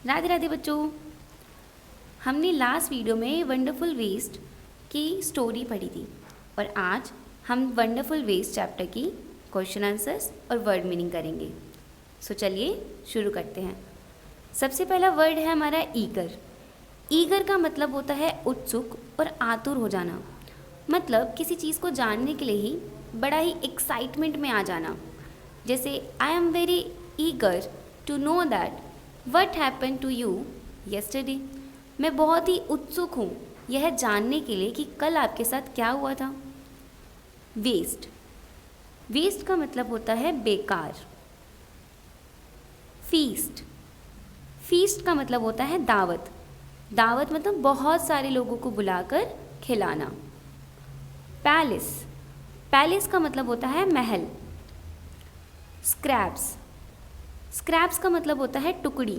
राधे राधे बच्चों। हमने last video में वंडरफुल वेस्ट की स्टोरी पढ़ी थी और आज हम वंडरफुल वेस्ट चैप्टर की क्वेश्चन आंसर्स और वर्ड मीनिंग करेंगे। सो चलिए शुरू करते हैं। सबसे पहला वर्ड है हमारा ईगर। ईगर का मतलब होता है उत्सुक और आतुर हो जाना, मतलब किसी चीज़ को जानने के लिए ही बड़ा ही एक्साइटमेंट में आ जाना। जैसे I am very eager to know that what happen to you yesterday. मैं बहुत ही उत्सुक हूँ यह जानने के लिए कि कल आपके साथ क्या हुआ था। वेस्ट, वेस्ट का मतलब होता है बेकार। फीस्ट, फीस्ट का मतलब होता है दावत। दावत मतलब बहुत सारे लोगों को बुलाकर खिलाना। पैलेस, पैलेस का मतलब होता है महल। स्क्रैप्स, स्क्रैप्स का मतलब होता है टुकड़ी,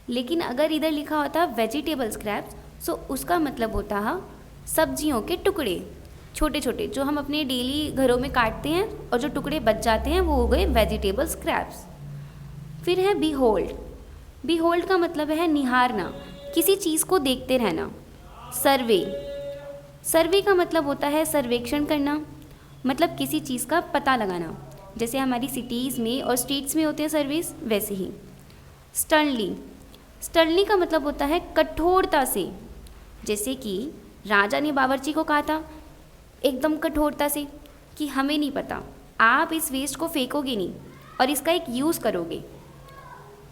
लेकिन अगर इधर लिखा होता वेजिटेबल स्क्रैप्स तो उसका मतलब होता है सब्जियों के टुकड़े, छोटे छोटे जो हम अपने डेली घरों में काटते हैं और जो टुकड़े बच जाते हैं वो हो गए वेजिटेबल स्क्रैप्स। फिर है बीहोल्ड। बीहोल्ड का मतलब है निहारना, किसी चीज़ को देखते रहना। सर्वे, सर्वे का मतलब होता है सर्वेक्षण करना, मतलब किसी चीज़ का पता लगाना। जैसे हमारी सिटीज़ में और स्टेट्स में होते हैं सर्विस, वैसे ही। स्टर्नली, स्टर्नली का मतलब होता है कठोरता से। जैसे कि राजा ने बावर्ची को कहा था एकदम कठोरता से कि हमें नहीं पता, आप इस वेस्ट को फेंकोगे नहीं और इसका एक यूज़ करोगे।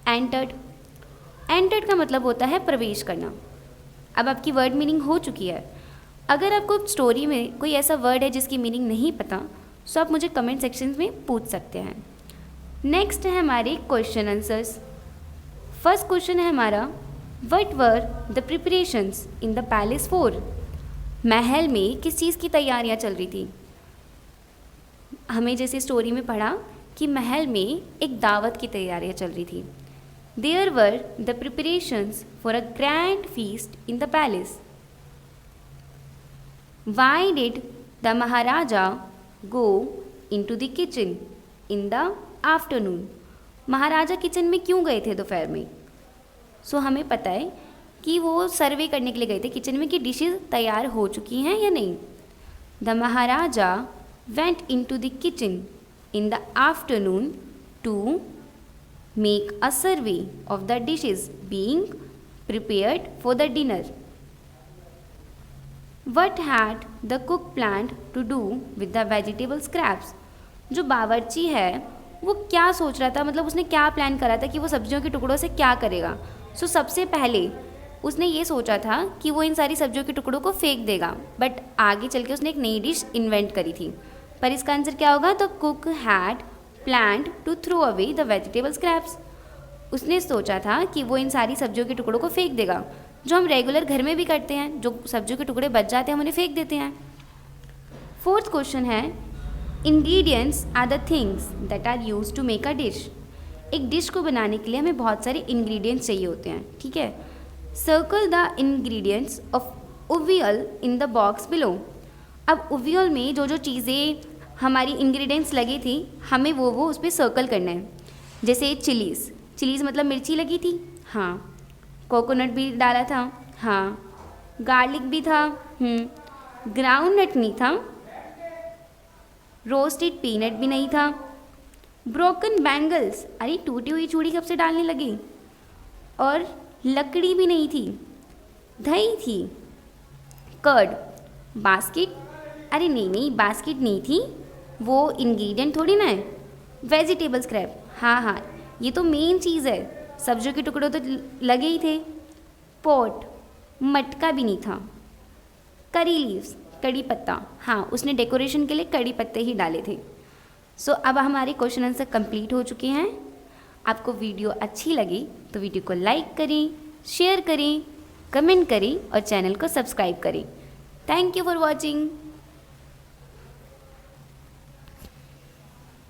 एंटर्ड, एंटर्ड का मतलब होता है प्रवेश करना। अब आपकी वर्ड मीनिंग हो चुकी है। अगर आपको स्टोरी में कोई ऐसा वर्ड है जिसकी मीनिंग नहीं पता तो आप मुझे कमेंट सेक्शन में पूछ सकते हैं। नेक्स्ट है हमारे क्वेश्चन आंसर्स। फर्स्ट क्वेश्चन है हमारा, what were the preparations in the palace for. महल में किस चीज़ की तैयारियां चल रही थी। हमें जैसे स्टोरी में पढ़ा कि महल में एक दावत की तैयारियां चल रही थी। There were the preparations for a grand feast in the palace. Why did the maharaja go into the kitchen in the afternoon। महाराजा किचन में क्यों गए थे दोपहर में। सो हमें पता है कि वो सर्वे करने के लिए गए थे किचन में कि डिशेज तैयार हो चुकी हैं या नहीं। The Maharaja went into the kitchen in the afternoon to make a survey of the dishes being prepared for the dinner। What had the cook planned to do with the vegetable scraps। जो बावर्ची है वो क्या सोच रहा था, मतलब उसने क्या प्लान करा था कि वो सब्जियों के टुकड़ों से क्या करेगा। सो सबसे पहले उसने ये सोचा था कि वो इन सारी सब्जियों के टुकड़ों को फेंक देगा, बट आगे चल के उसने एक नई डिश इन्वेंट करी थी। पर इसका आंसर क्या होगा, the cook had planned to throw away the vegetable scraps. उसने सोचा था कि वो इन सारी सब्जियों के टुकड़ों को फेंक देगा, जो हम रेगुलर घर में भी करते हैं, जो सब्जियों के टुकड़े बच जाते हैं हम उन्हें फेंक देते हैं। फोर्थ क्वेश्चन है, ingredients are the things that are use to make a dish. एक डिश को बनाने के लिए हमें बहुत सारे इंग्रेडिएंट्स चाहिए होते हैं, ठीक है। सर्कल द इंग्रेडिएंट्स ऑफ उवियल इन द बॉक्स बिलो। अब उवियल में जो जो चीज़ें हमारी इंग्रेडिएंट्स लगी थी हमें वो उस पर सर्कल करना है। जैसे चिलीज़, चिलीज़ मतलब मिर्ची लगी थी, हाँ। कोकोनट भी डाला था, हाँ। गार्लिक भी था, ग्राउंड नट नहीं था। रोस्टेड पीनट भी नहीं था। ब्रोकन बैंगल्स, अरे टूटी हुई चूड़ी कब से डालने लगी। और लकड़ी भी नहीं थी। दही थी। कर्ड, बास्केट, अरे नहीं बास्केट नहीं थी, वो इंग्रेडिएंट थोड़ी ना है। वेजिटेबल स्क्रैप, हाँ ये तो मेन चीज़ है, सब्जियों के टुकड़े तो लगे ही थे। पॉट, मटका भी नहीं था। करी लीव्स, कड़ी पत्ता, हाँ उसने डेकोरेशन के लिए कड़ी पत्ते ही डाले थे। सो अब हमारे क्वेश्चन आंसर कंप्लीट हो चुके हैं। आपको वीडियो अच्छी लगी तो वीडियो को लाइक करें, शेयर करें, कमेंट करें और चैनल को सब्सक्राइब करें। Thank you for watching.